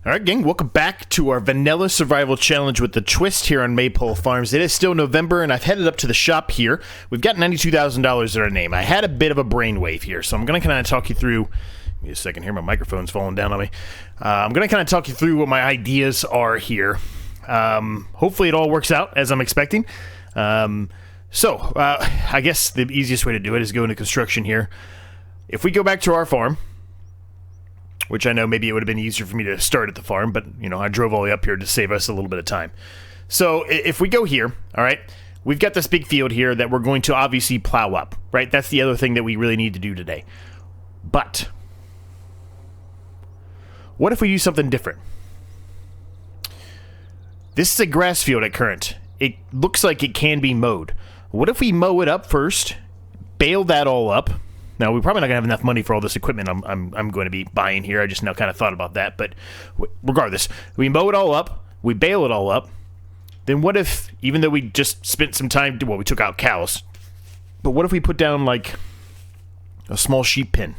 Alright gang, welcome back to our Vanilla Survival Challenge with the twist here on Maypole Farms. It is still November and I've headed up to the shop here. We've got $92,000 in our name. I had a bit of a brainwave here, so I'm going to kind of talk you through... Give me a second here, my microphone's falling down on me. I'm going to kind of talk you through what my ideas are here. Hopefully it all works out as I'm expecting. I guess the easiest way to do it is go into construction here. If we go back to our farm, which I know maybe it would have been easier for me to start at the farm, but, you know, I drove all the way up here to save us a little bit of time. So, if we go here, all right, we've got this big field here that we're going to obviously plow up, right? That's the other thing that we really need to do today. But, what if we do something different? This is a grass field at current. It looks like it can be mowed. What if we mow it up first, bale that all up? Now, we're probably not going to have enough money for all this equipment I'm going to be buying here. I just now kind of thought about that. But regardless, we mow it all up. We bale it all up. Then what if, even though we just spent some time... Well, we took out cows. But what if we put down, like, a small sheep pen?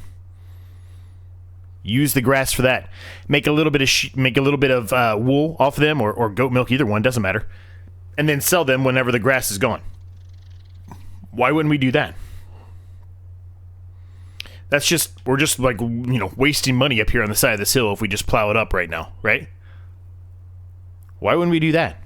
Use the grass for that. Make a little bit of wool off of them, or goat milk, either one, doesn't matter. And then sell them whenever the grass is gone. Why wouldn't we do that? That's just, we're just like, you know, wasting money up here on the side of this hill if we just plow it up right now, right? Why wouldn't we do that?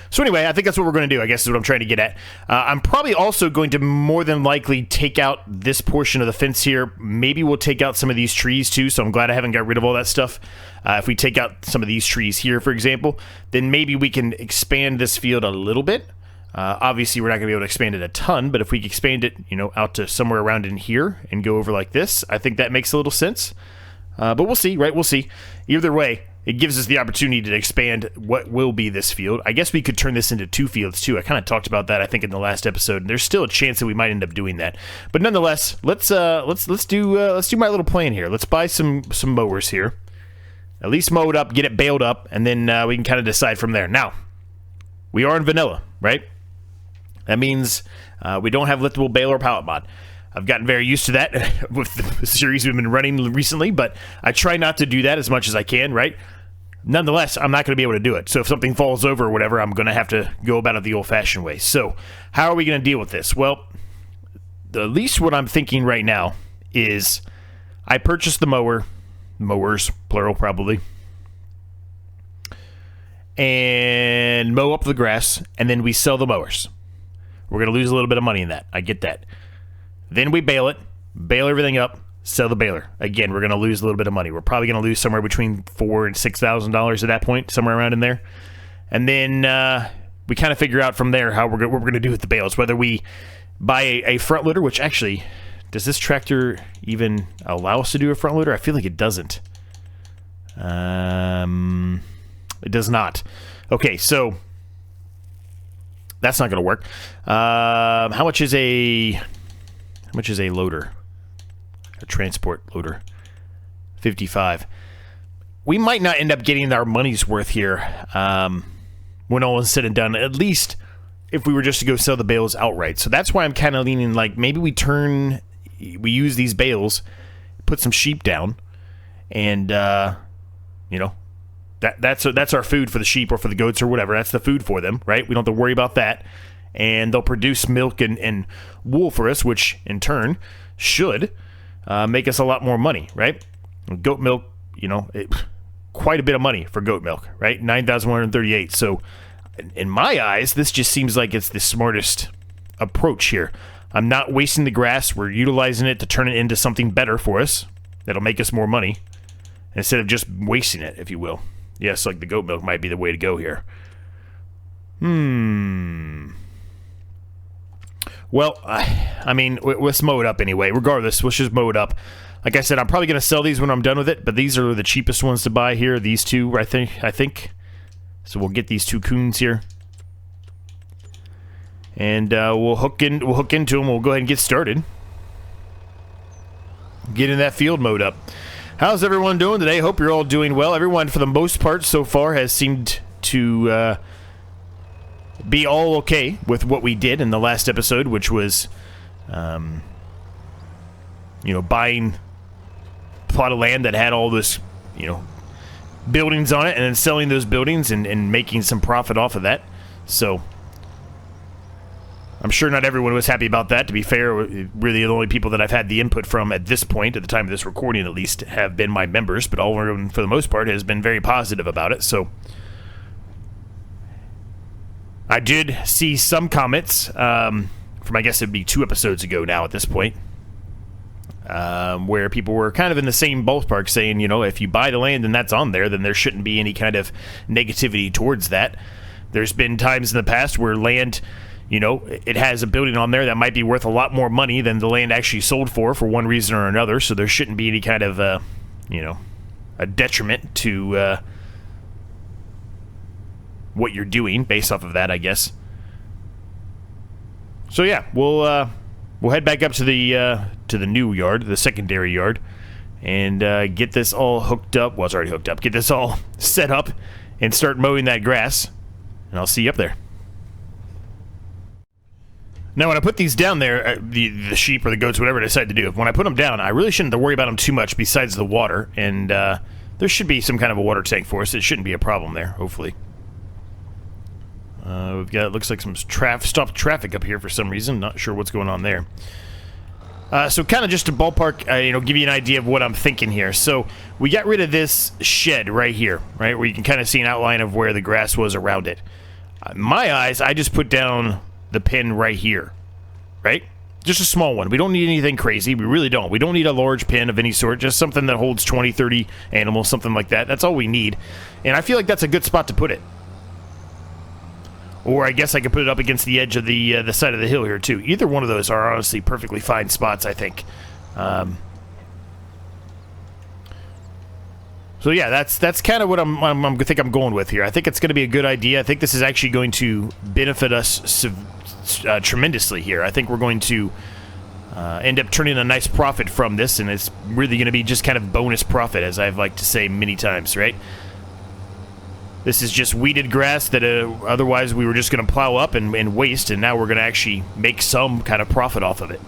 So anyway, I think that's what we're going to do, I guess is what I'm trying to get at. I'm probably also going to more than likely take out this portion of the fence here. Maybe we'll take out some of these trees too, so I'm glad I haven't got rid of all that stuff. If we take out some of these trees here, for example, then maybe we can expand this field a little bit. Obviously, we're not going to be able to expand it a ton, but if we expand it, you know, out to somewhere around in here and go over like this, I think that makes a little sense. But we'll see, right? We'll see. Either way, it gives us the opportunity to expand what will be this field. I guess we could turn this into two fields too. I kind of talked about that, I think, in the last episode. And there's still a chance that we might end up doing that. But nonetheless, let's do my little plan here. Let's buy some mowers here. At least mow it up, get it baled up, and then we can kind of decide from there. Now, we are in vanilla, right? That means we don't have liftable bale or pallet mod. I've gotten very used to that with the series we've been running recently, but I try not to do that as much as I can, right? Nonetheless, I'm not going to be able to do it. So if something falls over or whatever, I'm going to have to go about it the old-fashioned way. So how are we going to deal with this? Well, at least what I'm thinking right now is I purchased the mowers, plural probably, and mow up the grass, and then we sell the mowers. We're going to lose a little bit of money in that. I get that. Then we bale it, bale everything up, sell the baler. Again, we're going to lose a little bit of money. We're probably going to lose somewhere between $4,000 and $6,000 at that point, somewhere around in there. And then we kind of figure out from there what we're going to do with the bales. Whether we buy a front loader, which actually, does this tractor even allow us to do a front loader? I feel like it doesn't. It does not. Okay, so... that's not going to work. How much is a loader? A transport loader. 55. We might not end up getting our money's worth here when all is said and done. At least if we were just to go sell the bales outright. So that's why I'm kind of leaning like maybe we use these bales, put some sheep down, and you know. That's our food for the sheep or for the goats or whatever. That's the food for them, right? We don't have to worry about that. And they'll produce milk and wool for us, which in turn should make us a lot more money, right? Goat milk, you know, quite a bit of money for goat milk, right? $9,138. So in my eyes, this just seems like it's the smartest approach here. I'm not wasting the grass. We're utilizing it to turn it into something better for us that'll make us more money instead of just wasting it, if you will. Yes, like the goat milk might be the way to go here. Well, I mean, let's mow it up anyway. Regardless, let's just mow it up. Like I said, I'm probably going to sell these when I'm done with it, but these are the cheapest ones to buy here. These two, I think. So we'll get these two coons here. And we'll hook into them. We'll go ahead and get started. Getting that field mowed up. How's everyone doing today? Hope you're all doing well. Everyone, for the most part, so far has seemed to be all okay with what we did in the last episode, which was, you know, buying a plot of land that had all this, you know, buildings on it and then selling those buildings and making some profit off of that. So I'm sure not everyone was happy about that. To be fair, really the only people that I've had the input from at this point, at the time of this recording at least, have been my members, but all everyone, for the most part, has been very positive about it. So I did see some comments from, I guess it'd be 2 episodes ago now at this point, where people were kind of in the same ballpark saying, you know, if you buy the land and that's on there, then there shouldn't be any kind of negativity towards that. There's been times in the past where land, you know, it has a building on there that might be worth a lot more money than the land actually sold for one reason or another, so there shouldn't be any kind of, you know, a detriment to what you're doing based off of that, I guess. So yeah, we'll head back up to the new yard, the secondary yard, and get this all hooked up. Well, it's already hooked up. Get this all set up and start mowing that grass, and I'll see you up there. Now, when I put these down there, the sheep or the goats, whatever I decide to do, when I put them down, I really shouldn't have to worry about them too much besides the water, and there should be some kind of a water tank for us. It shouldn't be a problem there, hopefully. We've got, looks like some stopped traffic up here for some reason. Not sure what's going on there. So kind of just to ballpark, you know, give you an idea of what I'm thinking here. So we got rid of this shed right here, right, where you can kind of see an outline of where the grass was around it. In my eyes, I just put down the pin right here, right? Just a small one. We don't need anything crazy. We really don't. We don't need a large pin of any sort. Just something that holds 20, 30 animals, something like that. That's all we need. And I feel like that's a good spot to put it. Or I guess I could put it up against the edge of the side of the hill here, too. Either one of those are honestly perfectly fine spots, I think. So yeah, that's kind of what I think I'm going with here. I think it's going to be a good idea. I think this is actually going to benefit us tremendously here. I think we're going to end up turning a nice profit from this, and it's really going to be just kind of bonus profit, as I've liked to say many times, right? This is just weeded grass that otherwise we were just going to plow up and waste, and now we're going to actually make some kind of profit off of it.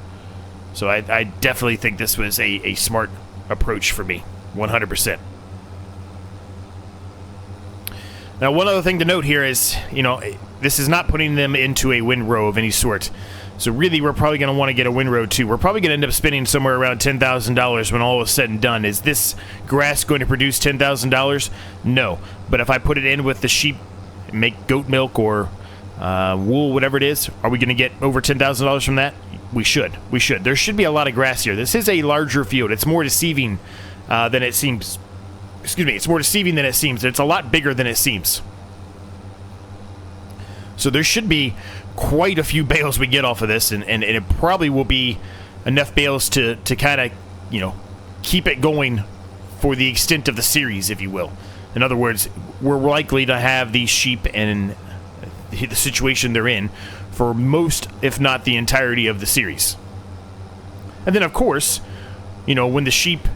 So I definitely think this was a smart approach for me, 100%. Now, one other thing to note here is, you know, this is not putting them into a windrow of any sort. So really, we're probably going to want to get a windrow too. We're probably going to end up spending somewhere around $10,000 when all is said and done. Is this grass going to produce $10,000? No. But if I put it in with the sheep, make goat milk or wool, whatever it is, are we going to get over $10,000 from that? We should. We should. There should be a lot of grass here. This is a larger field. It's more deceiving than it seems. Excuse me, it's more deceiving than it seems. It's a lot bigger than it seems. So there should be quite a few bales we get off of this, and it probably will be enough bales to kind of, you know, keep it going for the extent of the series, if you will. In other words, we're likely to have these sheep and the situation they're in for most, if not the entirety of the series. And then, of course, you know, when the sheep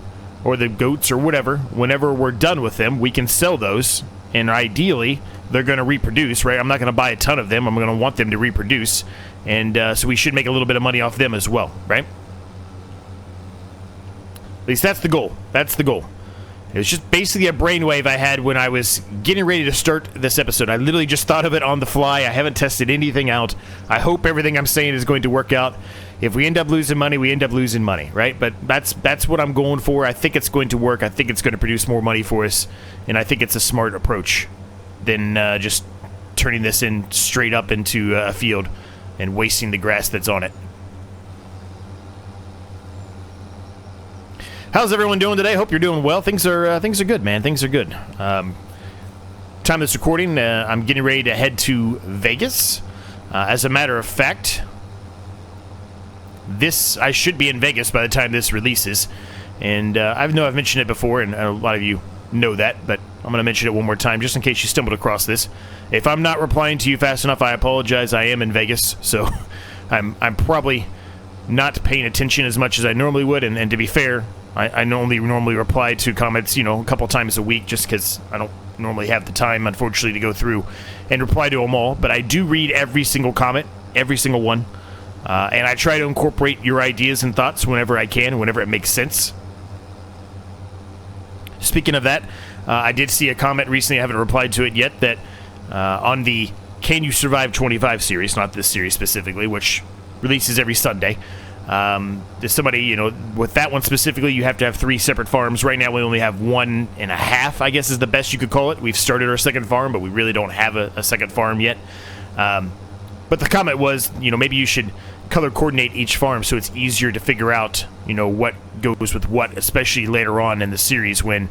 or the goats or whatever, whenever we're done with them, we can sell those, and ideally they're going to reproduce, right? I'm not going to buy a ton of them. I'm going to want them to reproduce, and so we should make a little bit of money off them as well, right? At least that's the goal. That's the goal. It was just basically a brainwave I had when I was getting ready to start this episode. I literally just thought of it on the fly. I haven't tested anything out. I hope everything I'm saying is going to work out. If we end up losing money, we end up losing money, right? But that's what I'm going for. I think it's going to work. I think it's going to produce more money for us, and I think it's a smart approach than just turning this in straight up into a field and wasting the grass that's on it. How's everyone doing today? Hope you're doing well. Things are good, man. Things are good. Time of this recording, I'm getting ready to head to Vegas. As a matter of fact, I should be in Vegas by the time this releases, and I know I've mentioned it before, and a lot of you know that, but I'm going to mention it one more time just in case you stumbled across this. If I'm not replying to you fast enough, I apologize. I am in Vegas, so I'm probably not paying attention as much as I normally would, and to be fair, I normally reply to comments, you know, a couple times a week just because I don't normally have the time, unfortunately, to go through and reply to them all. But I do read every single comment, every single one, and I try to incorporate your ideas and thoughts whenever I can, whenever it makes sense. Speaking of that, I did see a comment recently, I haven't replied to it yet, that on the Can You Survive 25 series, not this series specifically, which releases every Sunday, there's somebody, you know, with that one specifically, you have to have 3 separate farms. Right now we only have 1.5, I guess is the best you could call it. We've started our second farm, but we really don't have a second farm yet. But the comment was, you know, maybe you should color coordinate each farm so it's easier to figure out, you know, what goes with what, especially later on in the series when,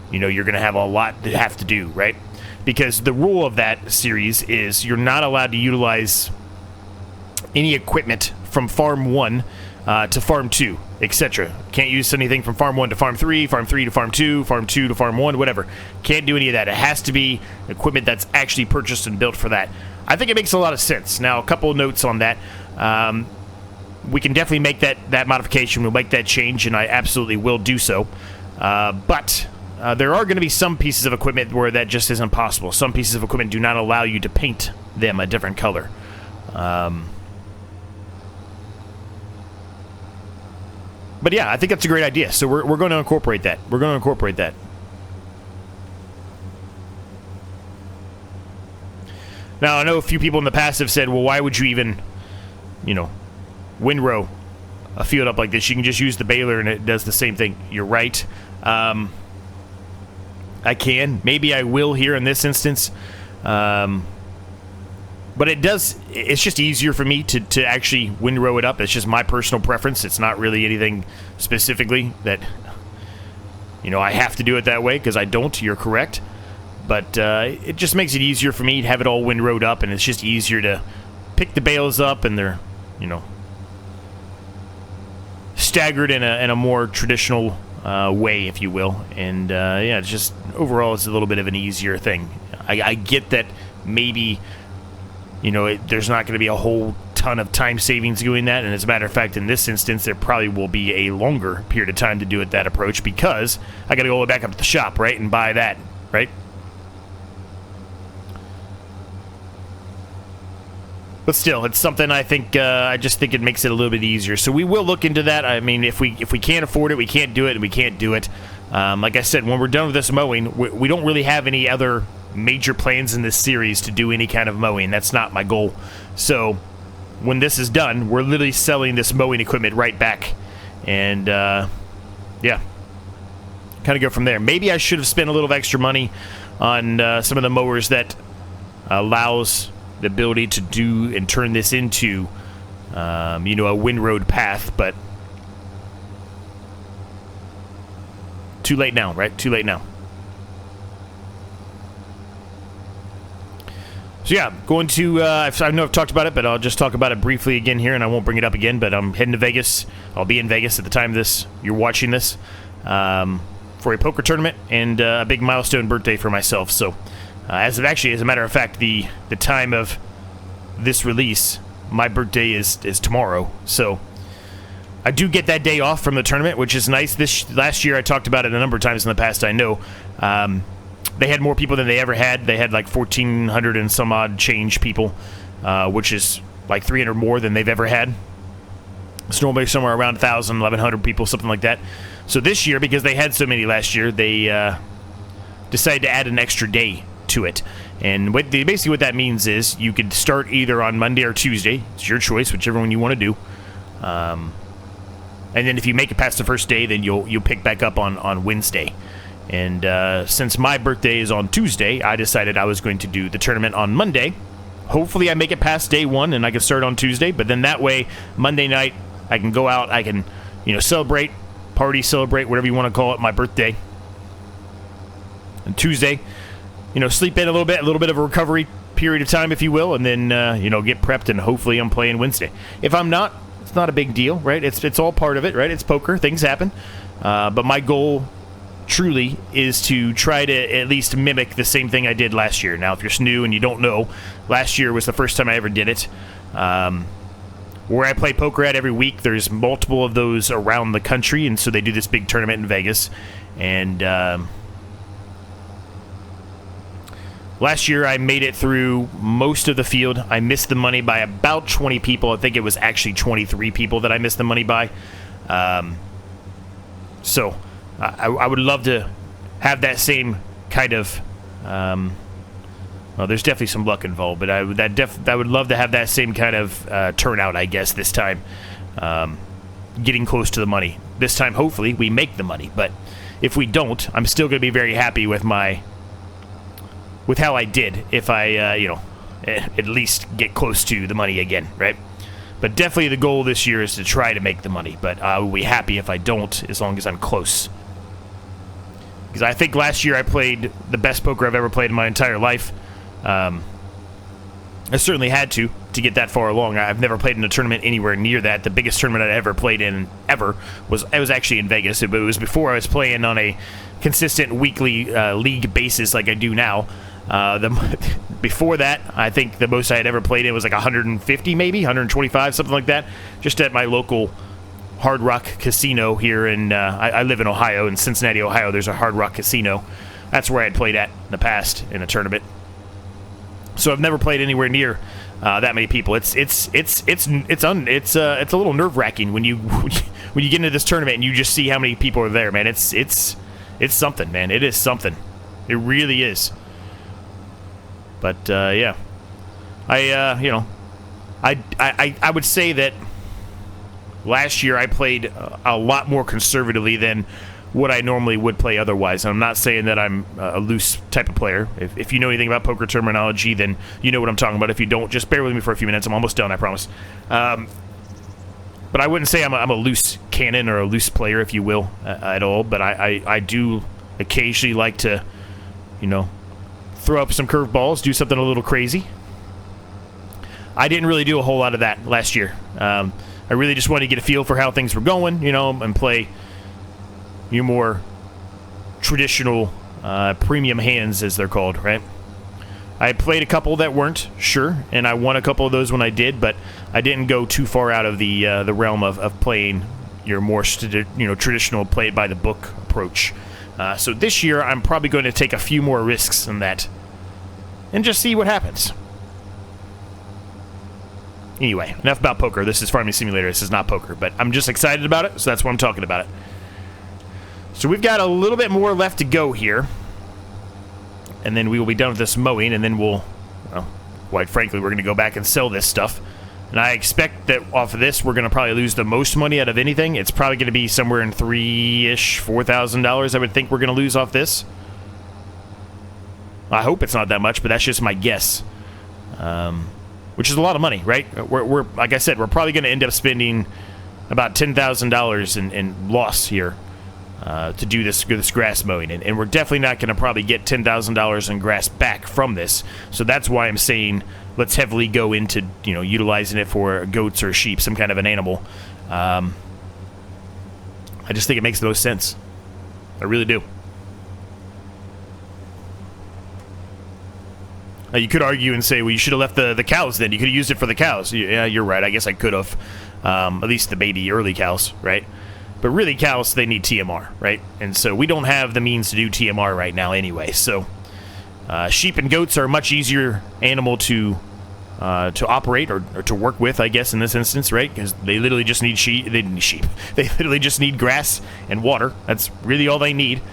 you know, you're going to have a lot to have to do, right? Because the rule of that series is you're not allowed to utilize any equipment from Farm 1 to Farm 2, etc. Can't use anything from Farm 1 to Farm 3, Farm 3 to Farm 2, Farm 2 to Farm 1, whatever. Can't do any of that. It has to be equipment that's actually purchased and built for that. I think it makes a lot of sense. Now, a couple of notes on that. We can definitely make that modification. We'll make that change, and I absolutely will do so. But there are going to be some pieces of equipment where that just isn't possible. Some pieces of equipment do not allow you to paint them a different color. But yeah, I think that's a great idea. So we're going to incorporate that. We're going to incorporate that. Now, I know a few people in the past have said, well, why would you even, you know, windrow a field up like this? You can just use the baler and it does the same thing. You're right. I can. Maybe I will here in this instance. But it's just easier for me to actually windrow it up. It's just my personal preference. It's not really anything specifically that, you know, I have to do it that way, because I don't. You're correct. But it just makes it easier for me to have it all windrowed up, and it's just easier to pick the bales up, and they're, you know, staggered in a more traditional way, if you will. And yeah, it's just overall it's a little bit of an easier thing. I get that maybe, you know, there's not going to be a whole ton of time savings doing that, and as a matter of fact, in this instance, there probably will be a longer period of time to do it that approach, because I got to go back up to the shop, right, and buy that, right? But still, it's something I think, I just think it makes it a little bit easier. So we will look into that. I mean, if we can't afford it, we can't do it, and we can't do it. Like I said, when we're done with this mowing, we don't really have any other major plans in this series to do any kind of mowing. That's not my goal. So when this is done, we're literally selling this mowing equipment right back. And, yeah, kind of go from there. Maybe I should have spent a little extra money on some of the mowers that allows the ability to do and turn this into, you know, a windrowed path, but too late now, right? Too late now. So yeah, going to, I know I've talked about it, but I'll just talk about it briefly again here, and I won't bring it up again, but I'm heading to Vegas. I'll be in Vegas at the time you're watching this, for a poker tournament and a big milestone birthday for myself. So as a matter of fact, the time of this release, my birthday is tomorrow. So I do get that day off from the tournament, which is nice. Last year, I talked about it a number of times in the past, I know. They had more people than they ever had. They had like 1,400 and some odd change people, which is like 300 more than they've ever had. It's normally somewhere around 1,000, 1,100 people, something like that. So this year, because they had so many last year, they decided to add an extra day to it. And basically what that means is you could start either on Monday or Tuesday. It's your choice, whichever one you want to do. And then if you make it past the first day, then you'll pick back up on Wednesday. And since my birthday is on Tuesday, I decided I was going to do the tournament on Monday. Hopefully I make it past day one and I can start on Tuesday. But then that way, Monday night, I can go out, I can, you know, celebrate, whatever you want to call it, my birthday. And Tuesday, you know, sleep in a little bit of a recovery period of time, if you will, and then, you know, get prepped, and hopefully I'm playing Wednesday. If I'm not, it's not a big deal, right? It's all part of it, right? It's poker. Things happen. But my goal truly is to try to at least mimic the same thing I did last year. Now, if you're new and you don't know, last year was the first time I ever did it. Where I play poker at every week, there's multiple of those around the country, and so they do this big tournament in Vegas. And last year, I made it through most of the field. I missed the money by about 20 people. I think it was actually 23 people that I missed the money by. So I would love to have that same kind of, well, there's definitely some luck involved, but I would love to have that same kind of turnout, I guess, this time. Getting close to the money. This time, hopefully, we make the money, but if we don't, I'm still going to be very happy with how I did if I, you know, at least get close to the money again, right? But definitely the goal this year is to try to make the money, but I will be happy if I don't, as long as I'm close. Because I think last year I played the best poker I've ever played in my entire life. I certainly had to get that far along. I've never played in a tournament anywhere near that. The biggest tournament I ever played in was actually in Vegas, but it was before I was playing on a consistent weekly league basis like I do now. Before that, I think the most I had ever played in was like 150, maybe 125, something like that, just at my local Hard Rock Casino here in. I live in Ohio, in Cincinnati, Ohio. There's a Hard Rock Casino. That's where I had played at in the past in a tournament. So I've never played anywhere near that many people. It's a little nerve-wracking when you get into this tournament and you just see how many people are there, man. It's something, man. It is something. It really is. But yeah, I would say that last year I played a lot more conservatively than what I normally would play otherwise. And I'm not saying that I'm a loose type of player. If you know anything about poker terminology, then you know what I'm talking about. If you don't, just bear with me for a few minutes. I'm almost done, I promise. But I wouldn't say I'm a loose cannon or a loose player, if you will, at all. But I do occasionally like to, you know, throw up some curveballs, do something a little crazy. I didn't really do a whole lot of that last year. I really just wanted to get a feel for how things were going, you know, and play your more traditional premium hands, as they're called, right? I played a couple that weren't, sure, and I won a couple of those when I did, but I didn't go too far out of the realm of playing your more traditional play it by the book approach. So this year, I'm probably going to take a few more risks than that, and just see what happens. Anyway, enough about poker. This is Farming Simulator. This is not poker, but I'm just excited about it, so that's why I'm talking about it. So we've got a little bit more left to go here, and then we will be done with this mowing, and then we'll, well, quite frankly, we're going to go back and sell this stuff. And I expect that off of this, we're going to probably lose the most money out of anything. It's probably going to be somewhere in $3,000-ish, $4,000, I would think we're going to lose off this. I hope it's not that much, but that's just my guess. Which is a lot of money, right? We're like I said, we're probably going to end up spending about $10,000 in loss here. To do this grass mowing, and we're definitely not going to probably get $10,000 in grass back from this. So that's why I'm saying let's heavily go into utilizing it for goats or sheep, some kind of an animal. I just think it makes the most sense. I really do. You could argue and say, well, you should have left the cows then. You could have used it for the cows. Yeah, you're right. I guess I could have. At least the baby early cows, right? But really, cows, they need TMR, right? And so we don't have the means to do TMR right now anyway. So sheep and goats are a much easier animal to operate or to work with, I guess, in this instance, right? Because they literally just need sheep. They need sheep. They literally just need grass and water. That's really all they need.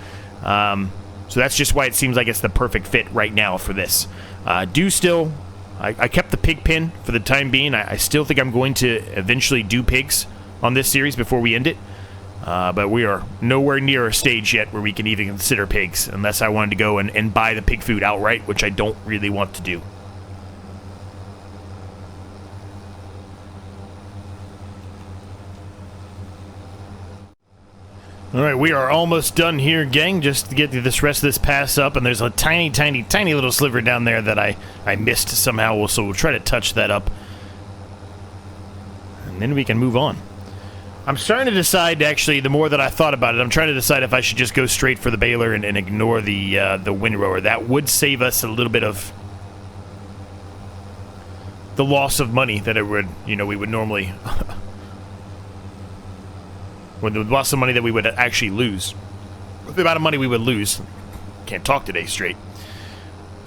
So that's just why it seems like it's the perfect fit right now for this. I kept the pig pen for the time being. I still think I'm going to eventually do pigs on this series before we end it. But we are nowhere near a stage yet where we can even consider pigs, unless I wanted to go and buy the pig food outright, which I don't really want to do. Alright, we are almost done here, gang, just to get this rest of this pass up, and there's a tiny, tiny, tiny little sliver down there that I missed somehow, so we'll try to touch that up. And then we can move on. I'm starting to decide, actually, the more that I thought about it, I'm trying to decide if I should just go straight for the baler and ignore the windrower. That would save us a little bit of the loss of money that it would, we would normally... when the loss of money that we would actually lose. The amount of money we would lose. Can't talk today straight.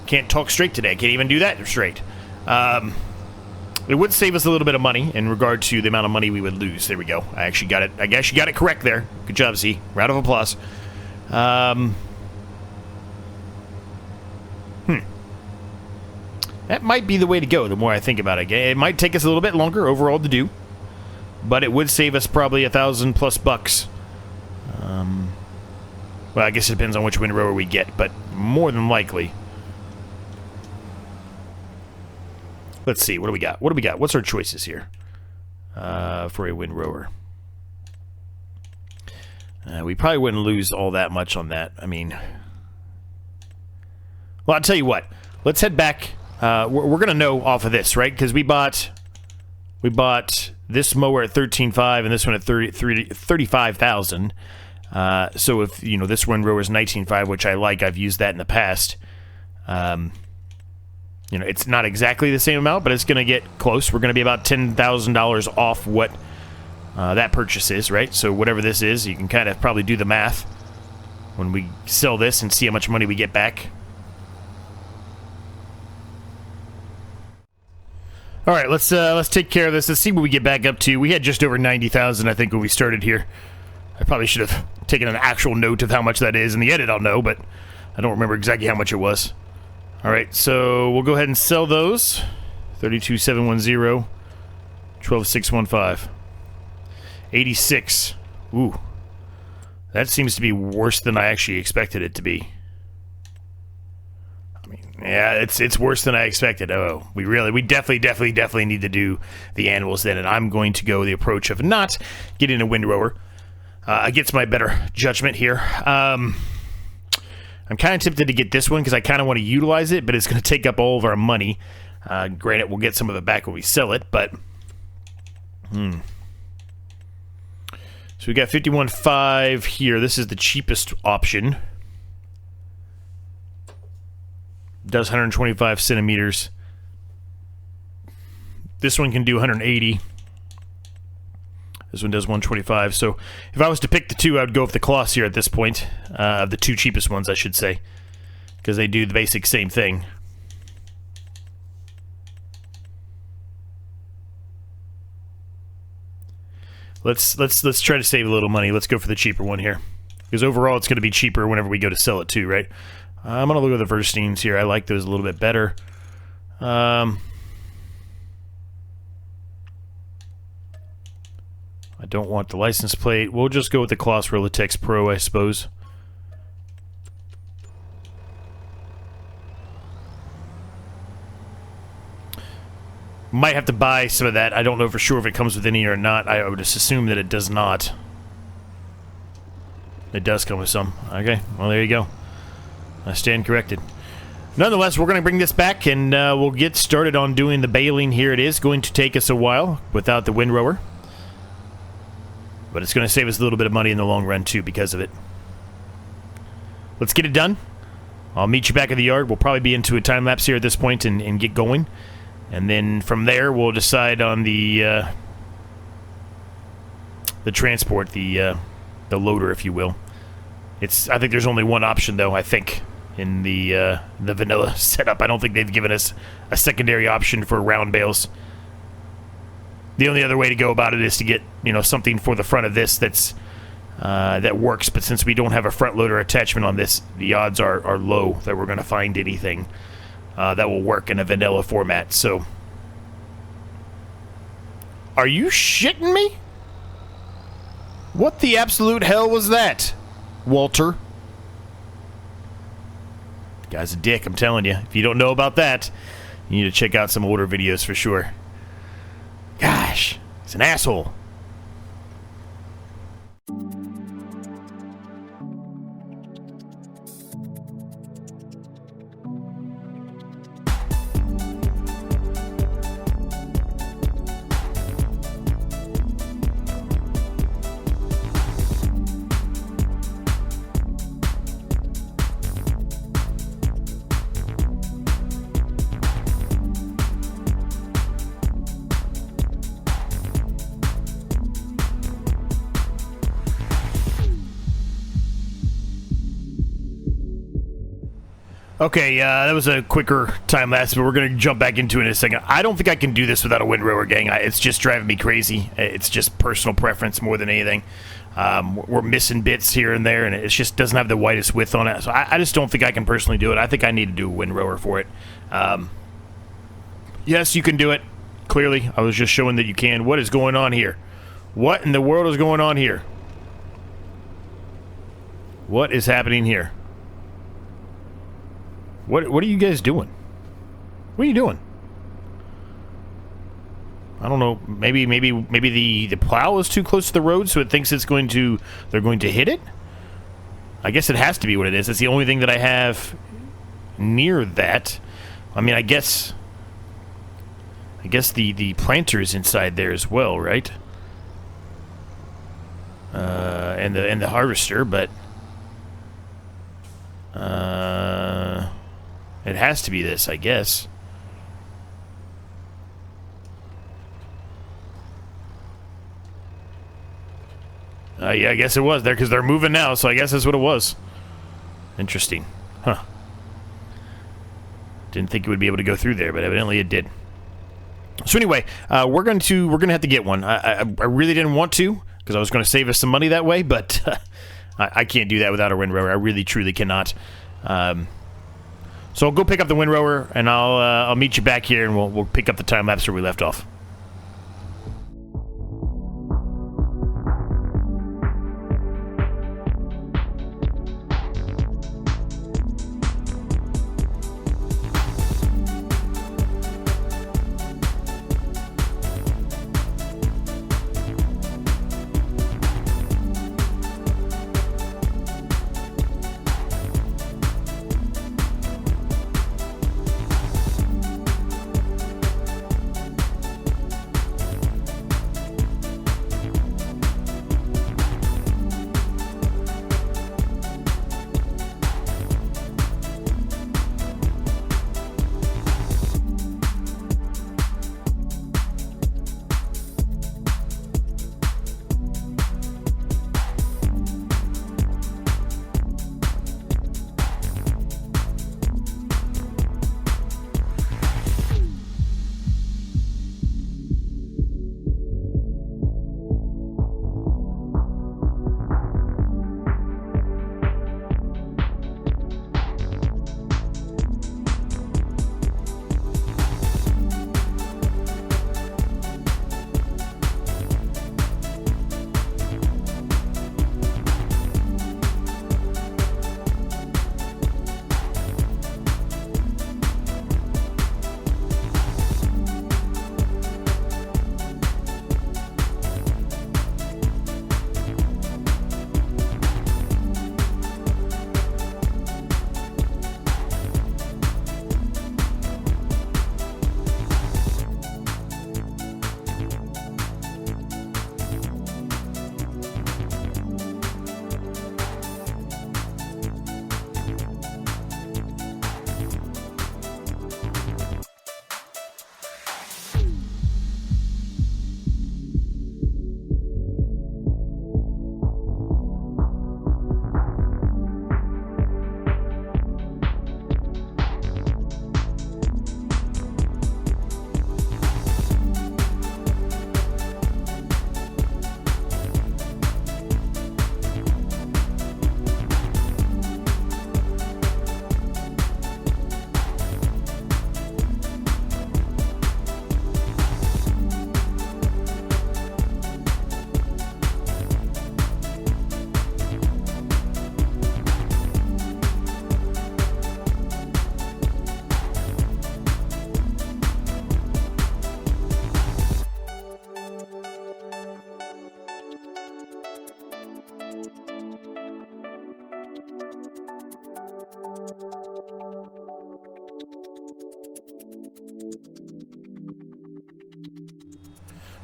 Can't talk straight today. Can't even do that straight. It would save us a little bit of money in regard to the amount of money we would lose. There we go. I actually got it. I guess you got it correct there. Good job, Z. Round of applause. That might be the way to go, the more I think about it. It might take us a little bit longer overall to do, but it would save us probably $1,000+ bucks. Well, I guess it depends on which windrower we get, but more than likely. Let's see, what do we got? What do we got? What's our choices here for a windrower? We probably wouldn't lose all that much on that. I mean, well, I'll tell you what. Let's head back. We're going to know off of this, right? Because we bought this mower at $13,500 and this one at $35,000. So if, you know, this windrower is $19,500, which I like, I've used that in the past. You know, it's not exactly the same amount, but it's going to get close. We're going to be about $10,000 off what that purchase is, right? So whatever this is, you can kind of probably do the math when we sell this and see how much money we get back. All right, let's take care of this. Let's see what we get back up to. We had just over 90,000, I think, when we started here. I probably should have taken an actual note of how much that is. In the edit, I'll know, but I don't remember exactly how much it was. All right, so we'll go ahead and sell those. 32,710, 12,615, 86. Ooh, that seems to be worse than I actually expected it to be. I mean, yeah, it's worse than I expected. Oh, we definitely need to do the annuals then, and I'm going to go the approach of not getting a windrower against my better judgment here. I'm kind of tempted to get this one because I kind of want to utilize it, but it's going to take up all of our money. Granted, we'll get some of it back when we sell it, but... So we got 51.5 here. This is the cheapest option. Does 125 centimeters. This one can do 180. This one does 125. So if I was to pick the two, I would go with the Colossus here at this point. The two cheapest ones, I should say, because they do the basic same thing. Let's try to save a little money. Let's go for the cheaper one here, because overall it's going to be cheaper whenever we go to sell it too, right? I'm going to look at the Versteins here. I like those a little bit better. I don't want the license plate. We'll just go with the Colossus Rolitex Pro, I suppose. Might have to buy some of that. I don't know for sure if it comes with any or not. I would just assume that it does not. It does come with some. Okay, well, there you go. I stand corrected. Nonetheless, we're going to bring this back, and we'll get started on doing the baling here. It is going to take us a while without the windrower, but it's going to save us a little bit of money in the long run, too, because of it. Let's get it done. I'll meet you back at the yard. We'll probably be into a time-lapse here at this point and get going. And then from there, we'll decide on the transport, the loader, if you will. I think there's only one option, though, I think, in the vanilla setup. I don't think they've given us a secondary option for round bales. The only other way to go about it is to get, you know, something for the front of this that works. But since we don't have a front loader attachment on this, the odds are low that we're going to find anything that will work in a vanilla format. So, are you shitting me? What the absolute hell was that, Walter? Guy's a dick, I'm telling you. If you don't know about that, you need to check out some older videos for sure. Gosh, he's an asshole. Okay, that was a quicker time lapse, but we're going to jump back into it in a second. I don't think I can do this without a windrower, gang. It's just driving me crazy. It's just personal preference more than anything. We're missing bits here and there, and it just doesn't have the widest width on it. So I just don't think I can personally do it. I think I need to do a windrower for it. Yes, you can do it. Clearly, I was just showing that you can. What is going on here? What in the world is going on here? What is happening here? What are you guys doing? What are you doing? I don't know. Maybe the plow is too close to the road, so it thinks they're going to hit it? I guess it has to be what it is. It's the only thing that I have near that. I mean, I guess the planter is inside there as well, right? And the harvester, but it has to be this, I guess. Yeah, I guess it was there because they're moving now, so I guess that's what it was. Interesting. Huh. Didn't think it would be able to go through there, but evidently it did. So anyway, we're gonna have to get one. I really didn't want to because I was going to save us some money that way, but I can't do that without a windrower. I really truly cannot. So I'll go pick up the windrower, and I'll meet you back here, and we'll pick up the time lapse where we left off.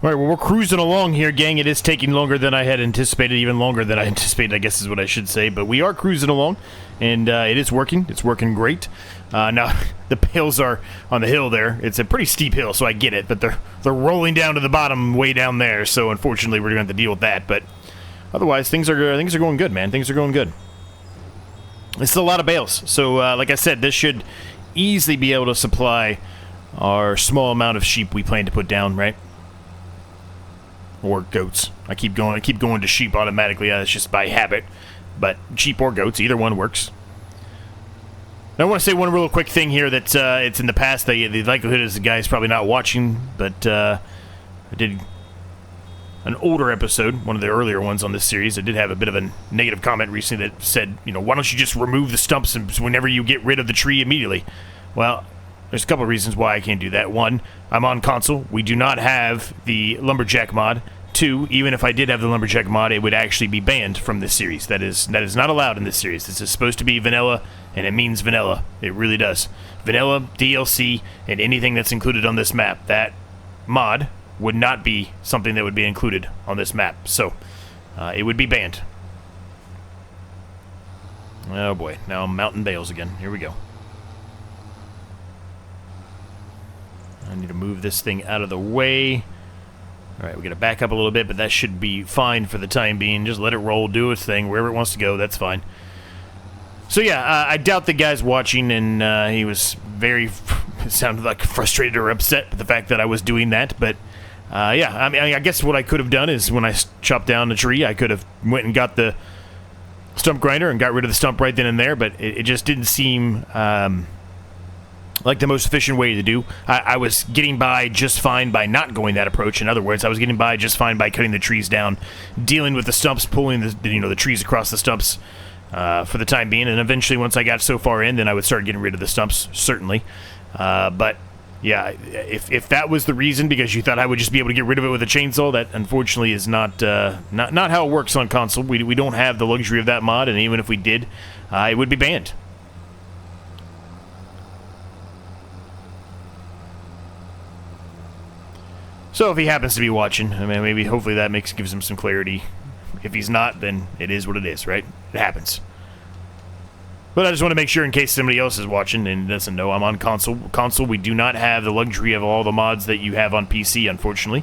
All right, well, we're cruising along here, gang. It is taking longer than I had anticipated, even longer than I anticipated, I guess is what I should say. But we are cruising along, and it is working. It's working great. Now, the bales are on the hill there. It's a pretty steep hill, so I get it. But they're rolling down to the bottom way down there, so unfortunately we're going to have to deal with that. But otherwise, things are going good, man. Things are going good. It's a lot of bales. So, like I said, this should easily be able to supply our small amount of sheep we plan to put down, right? Or goats. I keep going to sheep automatically. It's just by habit. But sheep or goats, either one works. I want to say one real quick thing here that it's in the past. The likelihood is the guy's probably not watching, but I did an older episode, one of the earlier ones on this series. I did have a bit of a negative comment recently that said, you know, why don't you just remove the stumps whenever you get rid of the tree immediately? Well, there's a couple of reasons why I can't do that. One, I'm on console. We do not have the lumberjack mod. Two, even if I did have the lumberjack mod, it would actually be banned from this series. That is not allowed in this series. This is supposed to be vanilla, and it means vanilla. It really does. Vanilla, DLC, and anything that's included on this map. That mod would not be something that would be included on this map. So, it would be banned. Oh boy, now I'm mounting bales again. Here we go. I need to move this thing out of the way. Alright, we're going to back up a little bit, but that should be fine for the time being. Just let it roll, do its thing, wherever it wants to go, that's fine. So yeah, I doubt the guy's watching, and he was very, it sounded like frustrated or upset with the fact that I was doing that, but yeah, I mean, I guess what I could have done is when I chopped down the tree, I could have went and got the stump grinder and got rid of the stump right then and there, but it just didn't seem like the most efficient way to do. I was getting by just fine by not going that approach. In other words, I was getting by just fine by cutting the trees down, dealing with the stumps, pulling the trees across the stumps for the time being, and eventually once I got so far in, then I would start getting rid of the stumps, certainly. But yeah, if that was the reason, because you thought I would just be able to get rid of it with a chainsaw, that unfortunately is not how it works on console. We don't have the luxury of that mod, and even if we did, it would be banned. So if he happens to be watching, I mean, maybe hopefully that gives him some clarity. If he's not, then it is what it is, right? It happens. But I just want to make sure in case somebody else is watching and doesn't know, I'm on console. Console, we do not have the luxury of all the mods that you have on PC, unfortunately.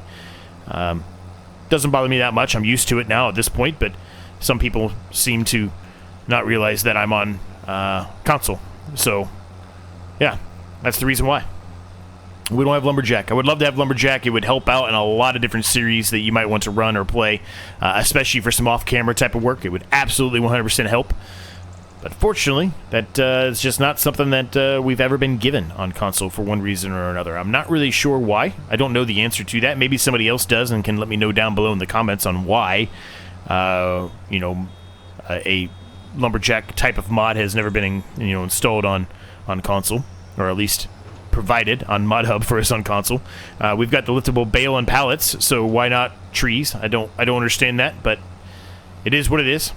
Doesn't bother me that much. I'm used to it now at this point, but some people seem to not realize that I'm on console. So, yeah, that's the reason why. We don't have Lumberjack. I would love to have Lumberjack. It would help out in a lot of different series that you might want to run or play, especially for some off-camera type of work. It would absolutely 100% help. But fortunately, that is just not something that we've ever been given on console for one reason or another. I'm not really sure why. I don't know the answer to that. Maybe somebody else does and can let me know down below in the comments on why, you know, a Lumberjack type of mod has never been, you know, installed on console, or at least provided on Mod Hub for us on console. We've got the liftable bale and pallets, so why not trees? I don't understand that, but it is what it is.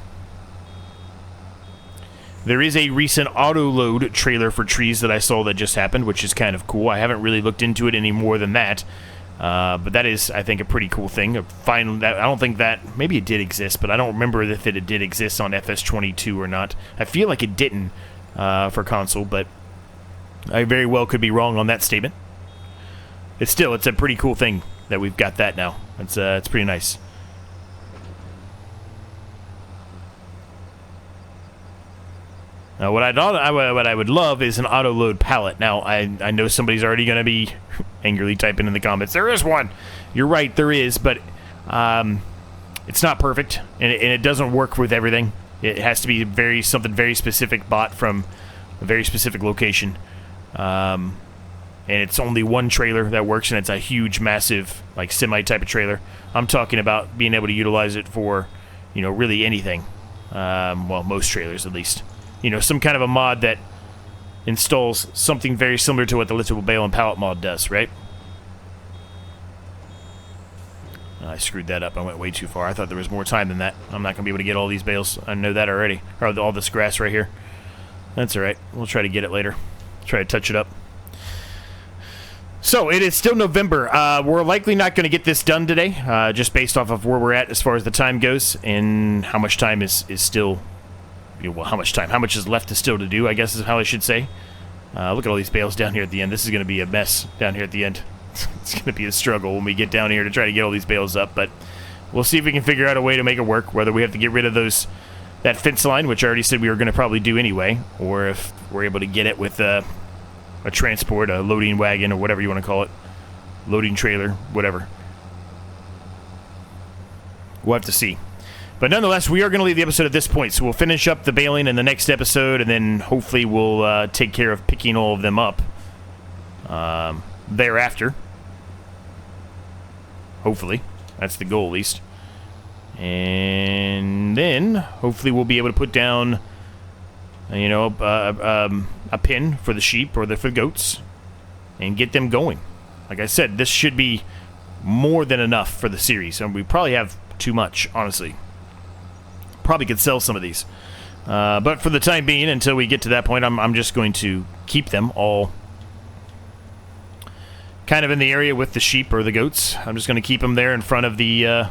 There is a recent auto-load trailer for trees that I saw that just happened, which is kind of cool. I haven't really looked into it any more than that, but that is, I think, a pretty cool thing. I don't think that, maybe it did exist, but I don't remember if it did exist on FS22 or not. I feel like it didn't for console, but I very well could be wrong on that statement. It's a pretty cool thing that we've got that now. It's pretty nice. Now, what I would love is an auto-load pallet. Now, I know somebody's already going to be angrily typing in the comments, there is one! You're right, there is, but it's not perfect, and it doesn't work with everything. It has to be something very specific, bought from a very specific location. And it's only one trailer that works, and it's a huge, massive, like, semi-type of trailer. I'm talking about being able to utilize it for, you know, really anything. Well, most trailers, at least. You know, some kind of a mod that installs something very similar to what the liftable bale and pallet mod does, right? I screwed that up. I went way too far. I thought there was more time than that. I'm not going to be able to get all these bales. I know that already. Or all this grass right here. That's alright. We'll try to get it later. Try to touch it up. So, it is still November. We're likely not going to get this done today, just based off of where we're at as far as the time goes, and how much time is still... Well, how much time? How much is left still to do, I guess is how I should say. Look at all these bales down here at the end. This is going to be a mess down here at the end. It's going to be a struggle when we get down here to try to get all these bales up, but we'll see if we can figure out a way to make it work, whether we have to get rid of that fence line, which I already said we were going to probably do anyway, or if we're able to get it with a transport, a loading wagon, or whatever you want to call it. Loading trailer, whatever. We'll have to see. But nonetheless, we are going to leave the episode at this point. So we'll finish up the baling in the next episode, and then hopefully we'll take care of picking all of them up thereafter. Hopefully. That's the goal, at least. And then, hopefully we'll be able to put down, you know, a pin for the sheep or for the goats and get them going. Like I said, this should be more than enough for the series. And we probably have too much, honestly. Probably could sell some of these. But for the time being, until we get to that point, I'm just going to keep them all kind of in the area with the sheep or the goats. I'm just going to keep them there in front of the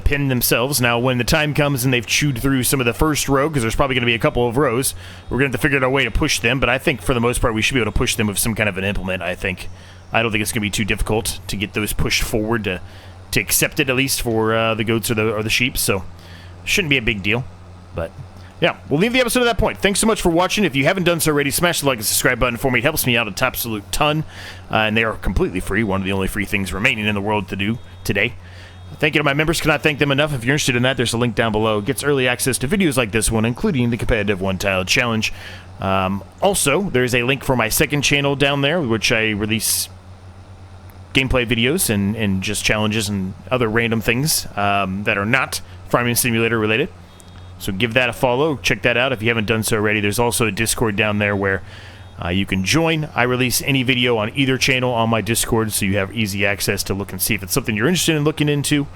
pen themselves. Now, when the time comes and they've chewed through some of the first row, because there's probably going to be a couple of rows, we're going to have to figure out a way to push them, but I think for the most part we should be able to push them with some kind of an implement, I think. I don't think it's going to be too difficult to get those pushed forward to accept it, at least for the goats or the sheep, so shouldn't be a big deal. But yeah, we'll leave the episode at that point. Thanks so much for watching. If you haven't done so already, smash the like and subscribe button for me. It helps me out a absolute ton, and they are completely free, one of the only free things remaining in the world to do today. Thank you to my members. Cannot thank them enough. If you're interested in that, there's a link down below. It gets early access to videos like this one, including the competitive one-tile challenge. Also, there's a link for my second channel down there, which I release gameplay videos and just challenges and other random things that are not Farming Simulator related. So give that a follow. Check that out if you haven't done so already. There's also a Discord down there where you can join. I release any video on either channel on my Discord, so you have easy access to look and see if it's something you're interested in looking into.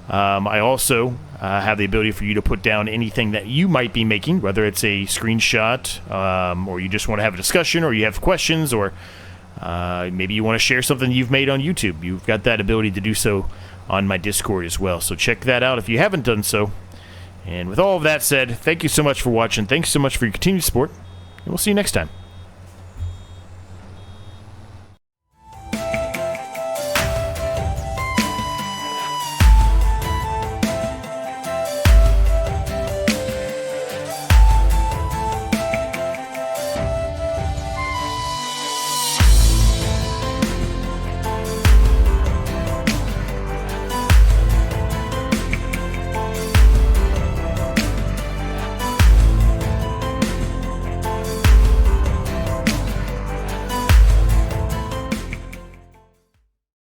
I also have the ability for you to put down anything that you might be making, whether it's a screenshot, or you just want to have a discussion, or you have questions, or maybe you want to share something you've made on YouTube. You've got that ability to do so on my Discord as well. So check that out if you haven't done so. And with all of that said, thank you so much for watching. Thanks so much for your continued support, and we'll see you next time.